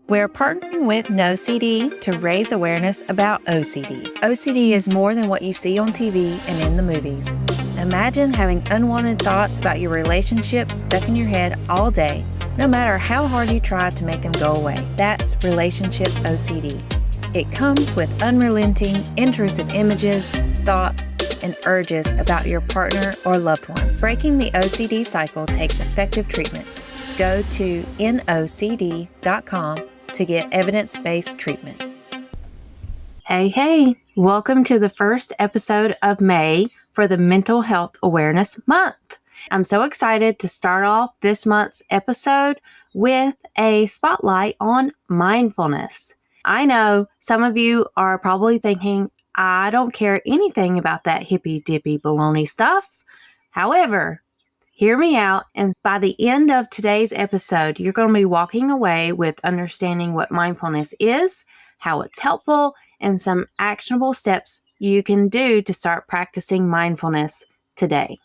We're partnering with NoCD to raise awareness about OCD. OCD is more than what you see on TV and in the movies. Imagine having unwanted thoughts about your relationship stuck in your head all day, no matter how hard you try to make them go away. That's relationship OCD. It comes with unrelenting, intrusive images, thoughts, and urges about your partner or loved one. Breaking the OCD cycle takes effective treatment. Go to nocd.com to get evidence-based treatment. Hey, welcome to the first episode of May for the Mental Health Awareness Month. I'm so excited to start off this month's episode with a spotlight on mindfulness. I know some of you are probably thinking, I don't care anything about that hippy-dippy baloney stuff. However, hear me out, and by the end of today's episode, you're going to be walking away with understanding what mindfulness is, how it's helpful, and some actionable steps you can do to start practicing mindfulness today.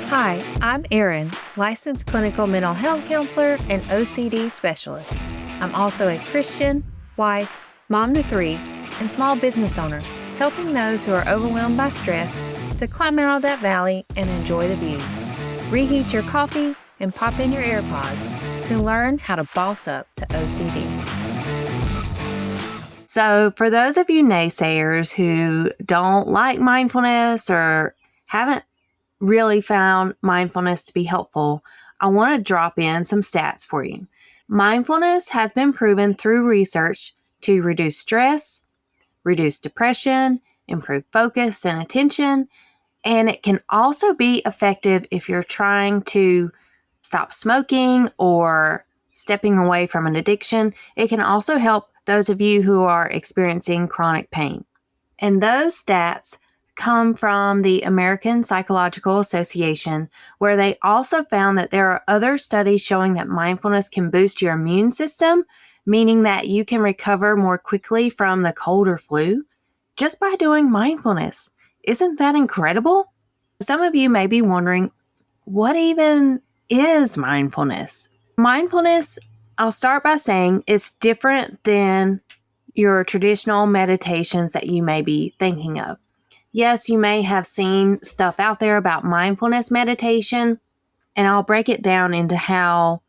Hi, I'm Erin, licensed clinical mental health counselor and OCD specialist. I'm also a Christian, wife, mom to 3, and small business owner, helping those who are overwhelmed by stress to climb out of that valley and enjoy the view. Reheat your coffee and pop in your AirPods to learn how to boss up to OCD. So for those of you naysayers who don't like mindfulness or haven't really found mindfulness to be helpful, I want to drop in some stats for you. Mindfulness has been proven through research to reduce stress, reduce depression, improve focus and attention, and it can also be effective if you're trying to stop smoking or stepping away from an addiction. It can also help those of you who are experiencing chronic pain. And those stats come from the American Psychological Association, where they also found that there are other studies showing that mindfulness can boost your immune system, meaning that you can recover more quickly from the cold or flu just by doing mindfulness. Isn't that incredible? Some of you may be wondering, what even is mindfulness? Mindfulness, I'll start by saying, it's different than your traditional meditations that you may be thinking of. Yes, you may have seen stuff out there about mindfulness meditation, and I'll break it down into how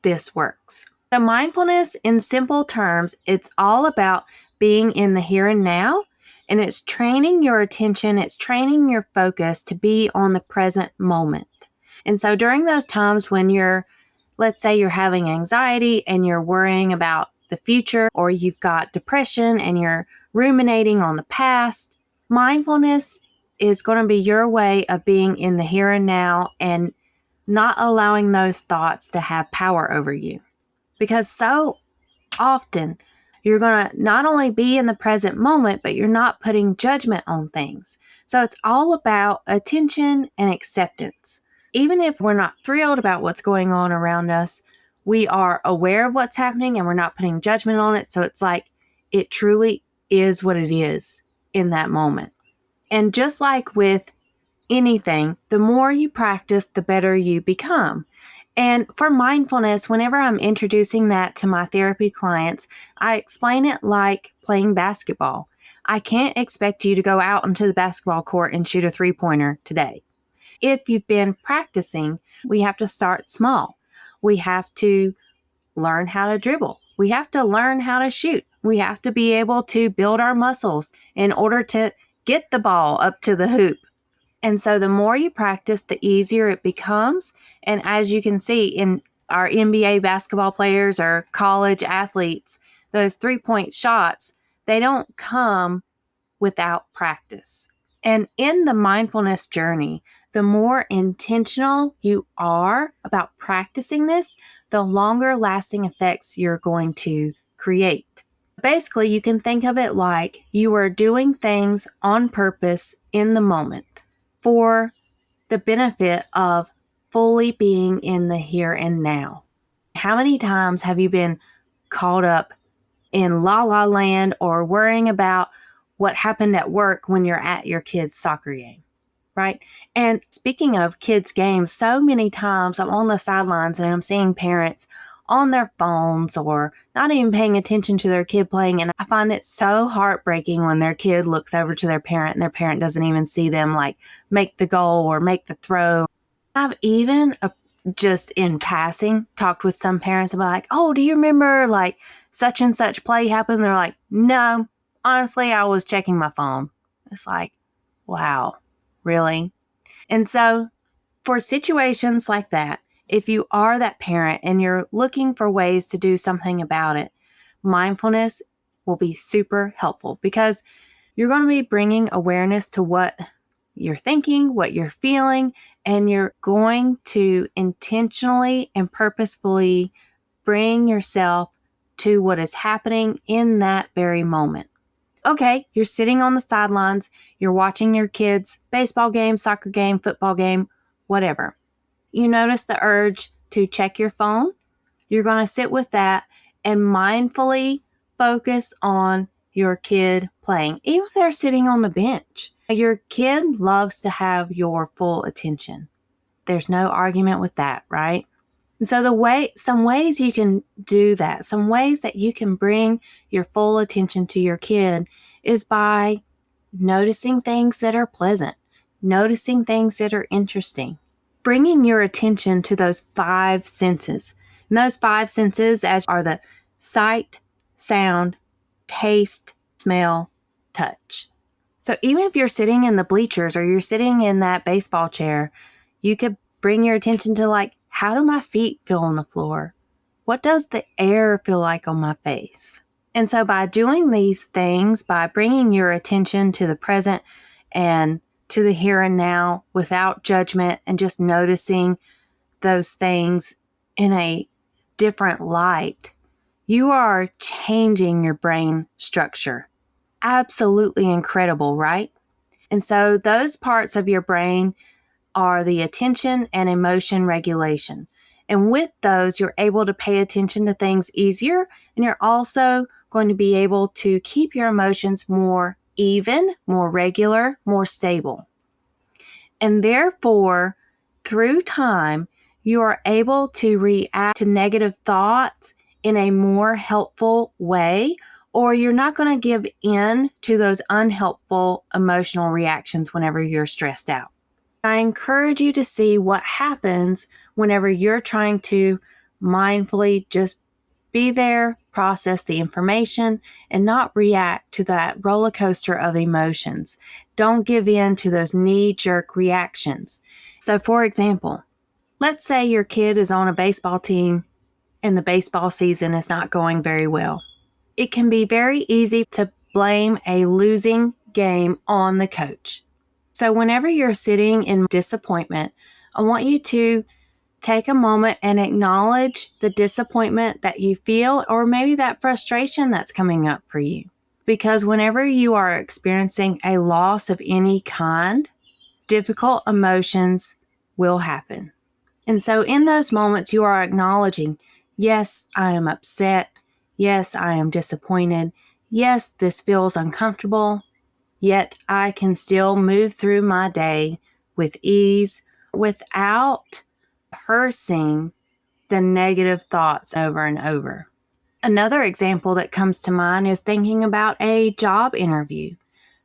this works. So mindfulness, in simple terms, it's all about being in the here and now, and it's training your attention, it's training your focus to be on the present moment. And so during those times when let's say you're having anxiety and you're worrying about the future, or you've got depression and you're ruminating on the past, mindfulness is going to be your way of being in the here and now and not allowing those thoughts to have power over you. Because so often you're going to not only be in the present moment, but you're not putting judgment on things. So it's all about attention and acceptance. Even if we're not thrilled about what's going on around us, we are aware of what's happening and we're not putting judgment on it. So it's like it truly is what it is in that moment. And just like with anything, the more you practice, the better you become. And for mindfulness, whenever I'm introducing that to my therapy clients, I explain it like playing basketball. I can't expect you to go out onto the basketball court and shoot a 3-pointer today. If you've been practicing, we have to start small. We have to learn how to dribble. We have to learn how to shoot. We have to be able to build our muscles in order to get the ball up to the hoop. And so the more you practice, the easier it becomes. And as you can see in our NBA basketball players or college athletes, those 3-point shots, they don't come without practice. And in the mindfulness journey, the more intentional you are about practicing this, the longer lasting effects you're going to create. Basically, you can think of it like you are doing things on purpose in the moment for the benefit of fully being in the here and now. How many times have you been caught up in la la land or worrying about what happened at work when you're at your kid's soccer game, right? And speaking of kids' games, so many times I'm on the sidelines and I'm seeing parents on their phones or not even paying attention to their kid playing. And I find it so heartbreaking when their kid looks over to their parent and their parent doesn't even see them like make the goal or make the throw. I've even just in passing talked with some parents about like, oh, do you remember like such and such play happened? They're like, no, honestly, I was checking my phone. It's like, wow, really? And so for situations like that, if you are that parent and you're looking for ways to do something about it, mindfulness will be super helpful because you're going to be bringing awareness to what you're thinking, what you're feeling, and you're going to intentionally and purposefully bring yourself to what is happening in that very moment. Okay, you're sitting on the sidelines, you're watching your kids' baseball game, soccer game, football game, whatever. You notice the urge to check your phone. You're going to sit with that and mindfully focus on your kid playing, even if they're sitting on the bench. Your kid loves to have your full attention. There's no argument with that, right? And so some ways you can do that, some ways that you can bring your full attention to your kid is by noticing things that are pleasant, noticing things that are interesting, bringing your attention to those 5 senses. And those 5 senses are the sight, sound, taste, smell, touch. So even if you're sitting in the bleachers or you're sitting in that baseball chair, you could bring your attention to like, how do my feet feel on the floor? What does the air feel like on my face? And so by doing these things, by bringing your attention to the present and to the here and now without judgment and just noticing those things in a different light, you are changing your brain structure. Absolutely incredible, right? And so those parts of your brain are the attention and emotion regulation. And with those, you're able to pay attention to things easier, and you're also going to be able to keep your emotions more even, more regular, more stable. And therefore, through time, you are able to react to negative thoughts in a more helpful way, or you're not going to give in to those unhelpful emotional reactions whenever you're stressed out. I encourage you to see what happens whenever you're trying to mindfully just be there, process the information, and not react to that roller coaster of emotions. Don't give in to those knee-jerk reactions. So, for example, let's say your kid is on a baseball team and the baseball season is not going very well. It can be very easy to blame a losing game on the coach. So whenever you're sitting in disappointment, I want you to take a moment and acknowledge the disappointment that you feel, or maybe that frustration that's coming up for you. Because whenever you are experiencing a loss of any kind, difficult emotions will happen. And so in those moments, you are acknowledging, yes, I am upset. Yes, I am disappointed. Yes, this feels uncomfortable. Yet I can still move through my day with ease without rehearsing the negative thoughts over and over. Another example that comes to mind is thinking about a job interview.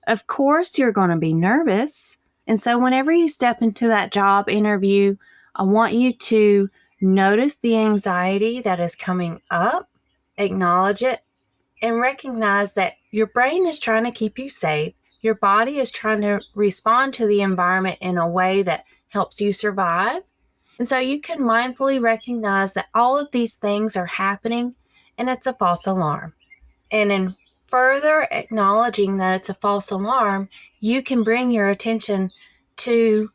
Of course, you're going to be nervous. And so whenever you step into that job interview, I want you to notice the anxiety that is coming up, acknowledge it, and recognize that your brain is trying to keep you safe. Your body is trying to respond to the environment in a way that helps you survive. And so you can mindfully recognize that all of these things are happening and it's a false alarm. And in further acknowledging that it's a false alarm, you can bring your attention to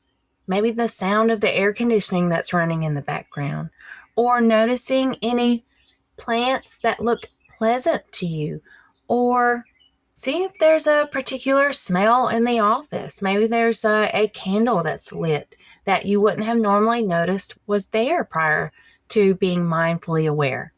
maybe the sound of the air conditioning that's running in the background, or noticing any plants that look pleasant to you, or see if there's a particular smell in the office. Maybe there's a candle that's lit that you wouldn't have normally noticed was there prior to being mindfully aware.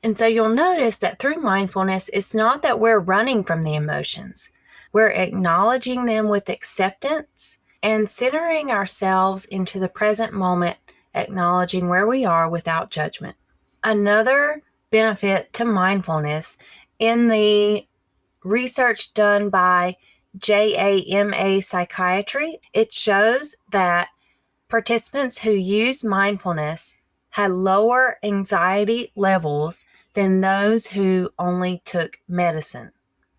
And so you'll notice that through mindfulness, it's not that we're running from the emotions. We're acknowledging them with acceptance and centering ourselves into the present moment, acknowledging where we are without judgment. Another benefit to mindfulness in the research done by JAMA Psychiatry, it shows that participants who used mindfulness had lower anxiety levels than those who only took medicine.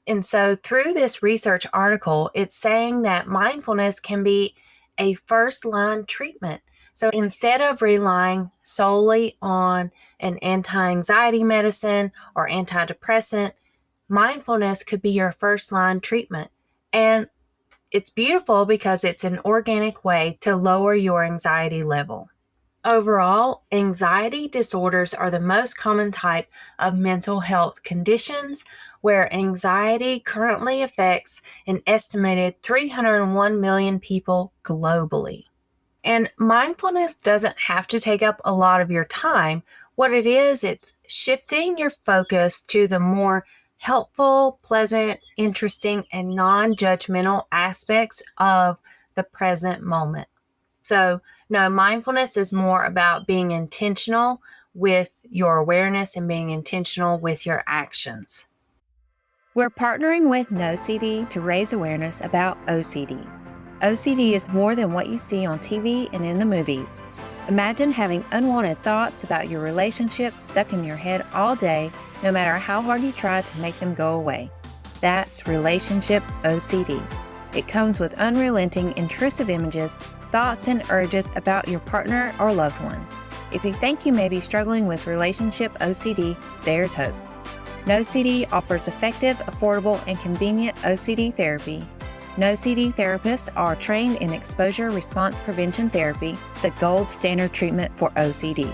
And so, through this research article, it's saying that mindfulness can be a first line treatment. So, instead of relying solely on an anti anxiety medicine or antidepressant, mindfulness could be your first line treatment. And it's beautiful because it's an organic way to lower your anxiety level. Overall, anxiety disorders are the most common type of mental health conditions, where anxiety currently affects an estimated 301 million people globally. And mindfulness doesn't have to take up a lot of your time. What it is, it's shifting your focus to the more helpful, pleasant, interesting, and non-judgmental aspects of the present moment. So, no, mindfulness is more about being intentional with your awareness and being intentional with your actions. We're partnering with NoCD to raise awareness about OCD. OCD is more than what you see on TV and in the movies. Imagine having unwanted thoughts about your relationship stuck in your head all day, no matter how hard you try to make them go away. That's relationship OCD. It comes with unrelenting, intrusive images, thoughts, and urges about your partner or loved one. If you think you may be struggling with relationship OCD, there's hope. NoCD offers effective, affordable, and convenient OCD therapy. NoCD therapists are trained in exposure response prevention therapy, the gold standard treatment for OCD.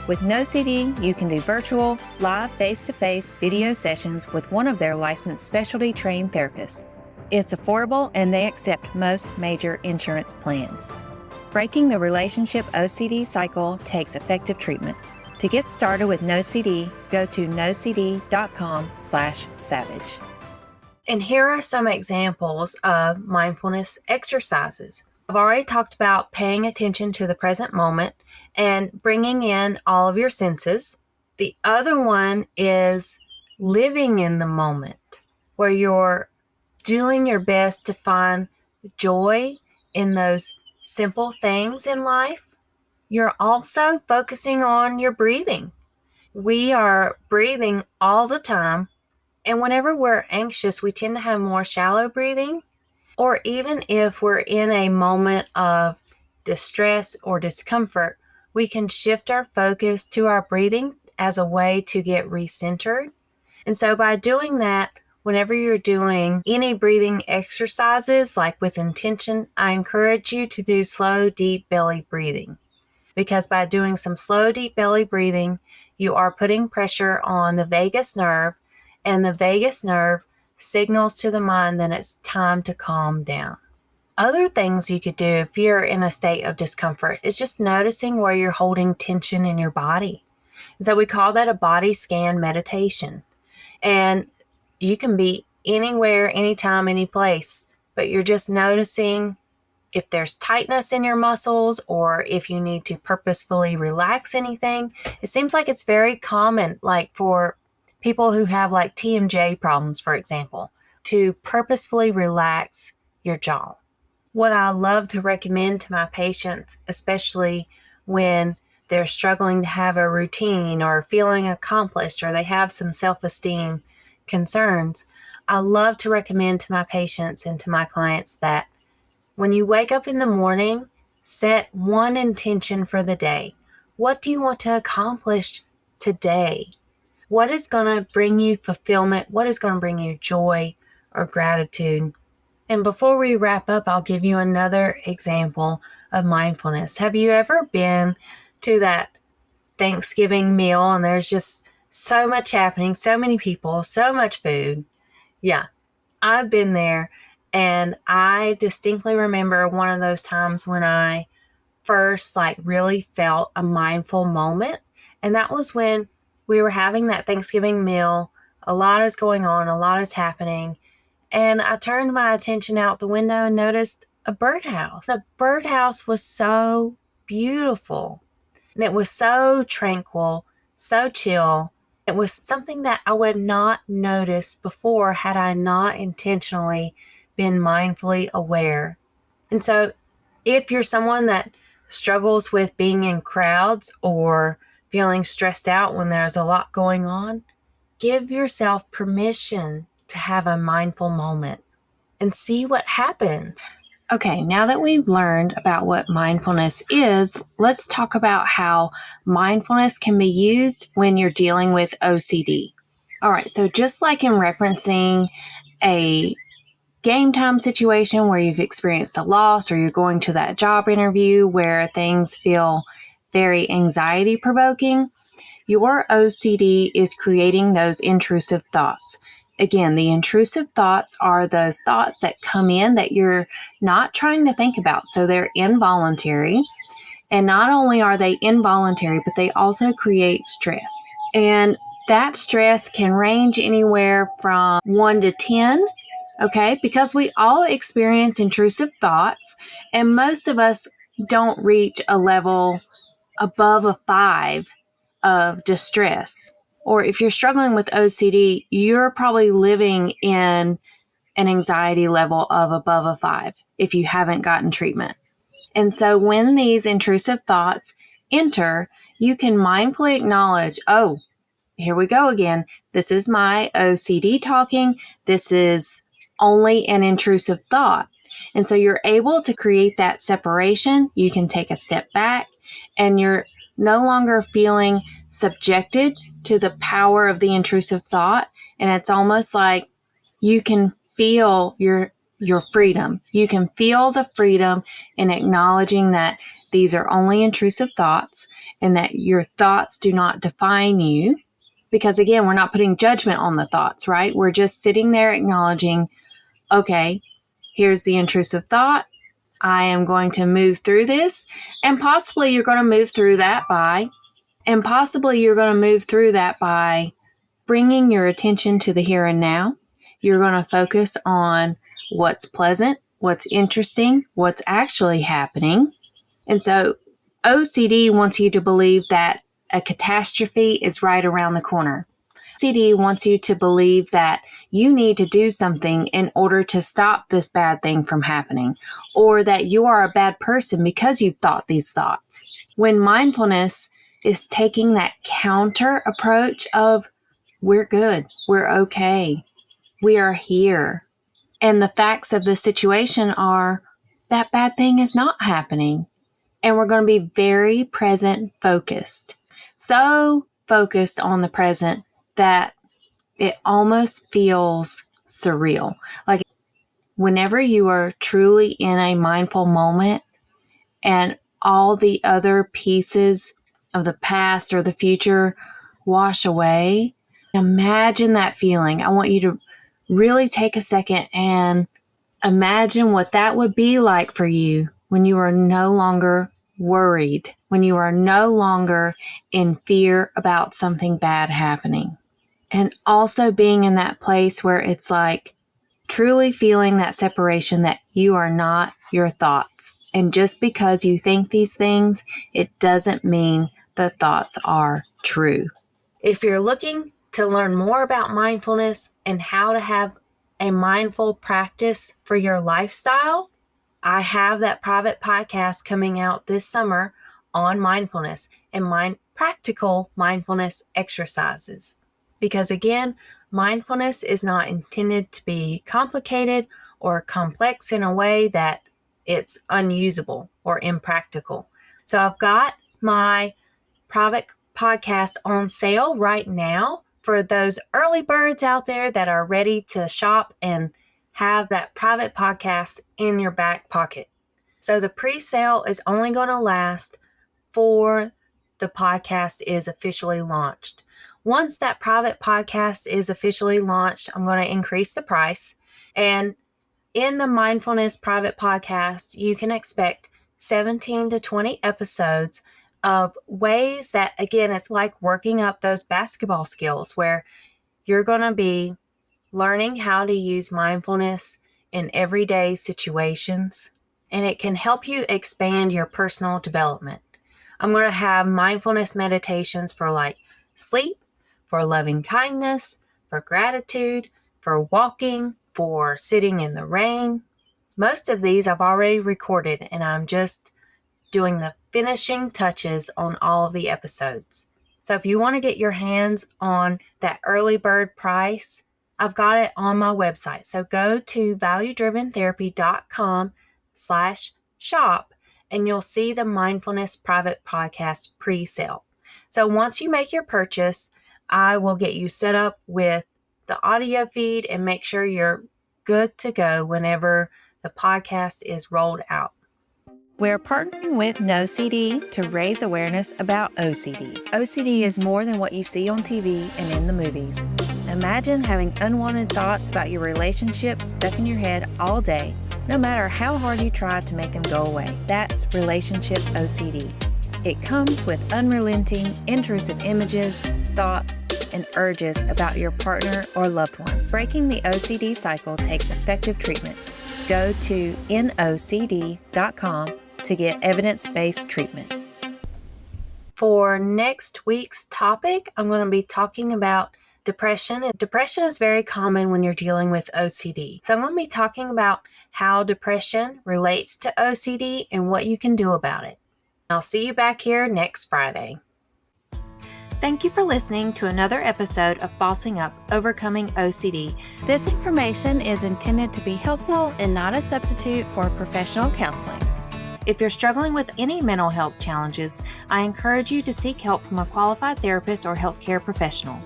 With NoCD, you can do virtual, live face-to-face video sessions with one of their licensed specialty trained therapists. It's affordable and they accept most major insurance plans. Breaking the relationship OCD cycle takes effective treatment. To get started with NoCD, go to nocd.com/savage. And here are some examples of mindfulness exercises. I've already talked about paying attention to the present moment and bringing in all of your senses. The other one is living in the moment, where you're doing your best to find joy in those simple things in life. You're also focusing on your breathing. We are breathing all the time, and whenever we're anxious, we tend to have more shallow breathing. Or even if we're in a moment of distress or discomfort, we can shift our focus to our breathing as a way to get recentered. And so by doing that, whenever you're doing any breathing exercises, like with intention, I encourage you to do slow, deep belly breathing. Because by doing some slow, deep belly breathing, you are putting pressure on the vagus nerve, and the vagus nerve signals to the mind that it's time to calm down. Other things you could do if you're in a state of discomfort is just noticing where you're holding tension in your body. So we call that a body scan meditation. And you can be anywhere, anytime, any place, but you're just noticing if there's tightness in your muscles or if you need to purposefully relax anything. It seems like it's very common, like for people who have like TMJ problems, for example, to purposefully relax your jaw. What I love to recommend to my patients, especially when they're struggling to have a routine or feeling accomplished or they have some self-esteem concerns, I love to recommend to my patients and to my clients that when you wake up in the morning, set one intention for the day. What do you want to accomplish today? What is going to bring you fulfillment? What is going to bring you joy or gratitude? And before we wrap up, I'll give you another example of mindfulness. Have you ever been to that Thanksgiving meal and there's just so much happening, so many people, so much food? Yeah, I've been there. And I distinctly remember one of those times when I first really felt a mindful moment. And that was when we were having that Thanksgiving meal. A lot is going on, a lot is happening. And I turned my attention out the window and noticed a birdhouse. The birdhouse was so beautiful. And it was so tranquil, so chill. It was something that I would not notice before had I not intentionally been mindfully aware. And so if you're someone that struggles with being in crowds or feeling stressed out when there's a lot going on, give yourself permission to have a mindful moment and see what happens. Okay, now that we've learned about what mindfulness is, let's talk about how mindfulness can be used when you're dealing with OCD. All right, so just like in referencing a game time situation where you've experienced a loss, or you're going to that job interview where things feel very anxiety provoking, your OCD is creating those intrusive thoughts. Again, the intrusive thoughts are those thoughts that come in that you're not trying to think about. So they're involuntary. And not only are they involuntary, but they also create stress. And that stress can range anywhere from 1 to 10. Okay, because we all experience intrusive thoughts, and most of us don't reach a level above a 5 of distress. Or if you're struggling with OCD, you're probably living in an anxiety level of above a 5 if you haven't gotten treatment. And so when these intrusive thoughts enter, you can mindfully acknowledge, oh, here we go again. This is my OCD talking. This is only an intrusive thought. And so you're able to create that separation. You can take a step back, and you're no longer feeling subjected to the power of the intrusive thought. And it's almost like you can feel your freedom. You can feel the freedom in acknowledging that these are only intrusive thoughts and that your thoughts do not define you. Because again, we're not putting judgment on the thoughts, right? We're just sitting there acknowledging, okay, here's the intrusive thought. I am going to move through this. And possibly you're going to move through that by bringing your attention to the here and now. You're going to focus on what's pleasant, what's interesting, what's actually happening. And so OCD wants you to believe that a catastrophe is right around the corner. OCD wants you to believe that you need to do something in order to stop this bad thing from happening, or that you are a bad person because you've thought these thoughts. When mindfulness is taking that counter approach of, we're good, we're okay, we are here. And the facts of the situation are that bad thing is not happening. And we're going to be very present focused. So focused on the present that it almost feels surreal. Like whenever you are truly in a mindful moment and all the other pieces of the past or the future wash away, imagine that feeling. I want you to really take a second and imagine what that would be like for you when you are no longer worried, when you are no longer in fear about something bad happening. And also being in that place where it's like truly feeling that separation, that you are not your thoughts. And just because you think these things, it doesn't mean the thoughts are true. If you're looking to learn more about mindfulness and how to have a mindful practice for your lifestyle, I have that private podcast coming out this summer on mindfulness and practical mindfulness exercises. Because again, mindfulness is not intended to be complicated or complex in a way that it's unusable or impractical. So I've got my private podcast on sale right now for those early birds out there that are ready to shop and have that private podcast in your back pocket. So the pre-sale is only going to last for the podcast is officially launched. Once that private podcast is officially launched, I'm going to increase the price. And in the Mindfulness private podcast, you can expect 17 to 20 episodes of ways that, again, it's like working up those basketball skills where you're going to be learning how to use mindfulness in everyday situations, and it can help you expand your personal development. I'm going to have mindfulness meditations for like sleep, for loving kindness, for gratitude, for walking, for sitting in the rain. Most of these I've already recorded, and I'm just doing the finishing touches on all of the episodes. So if you want to get your hands on that early bird price, I've got it on my website. So go to valuedriventherapy.com/shop and you'll see the Mindfulness Private Podcast pre-sale. So once you make your purchase, I will get you set up with the audio feed and make sure you're good to go whenever the podcast is rolled out. We're partnering with NoCD to raise awareness about OCD. OCD is more than what you see on TV and in the movies. Imagine having unwanted thoughts about your relationship stuck in your head all day, no matter how hard you try to make them go away. That's relationship OCD. It comes with unrelenting, intrusive images, thoughts, and urges about your partner or loved one. Breaking the OCD cycle takes effective treatment. Go to nocd.com to get evidence-based treatment. For next week's topic, I'm going to be talking about depression. Depression is very common when you're dealing with OCD. So I'm going to be talking about how depression relates to OCD and what you can do about it. I'll see you back here next Friday. Thank you for listening to another episode of Bossing Up, Overcoming OCD. This information is intended to be helpful and not a substitute for professional counseling. If you're struggling with any mental health challenges, I encourage you to seek help from a qualified therapist or healthcare professional.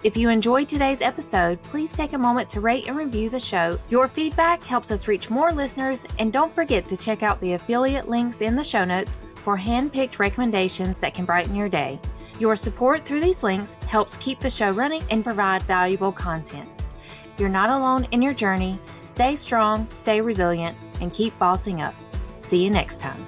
If you enjoyed today's episode, please take a moment to rate and review the show. Your feedback helps us reach more listeners, and don't forget to check out the affiliate links in the show notes for hand-picked recommendations that can brighten your day. Your support through these links helps keep the show running and provide valuable content. You're not alone in your journey. Stay strong, stay resilient, and keep bossing up. See you next time.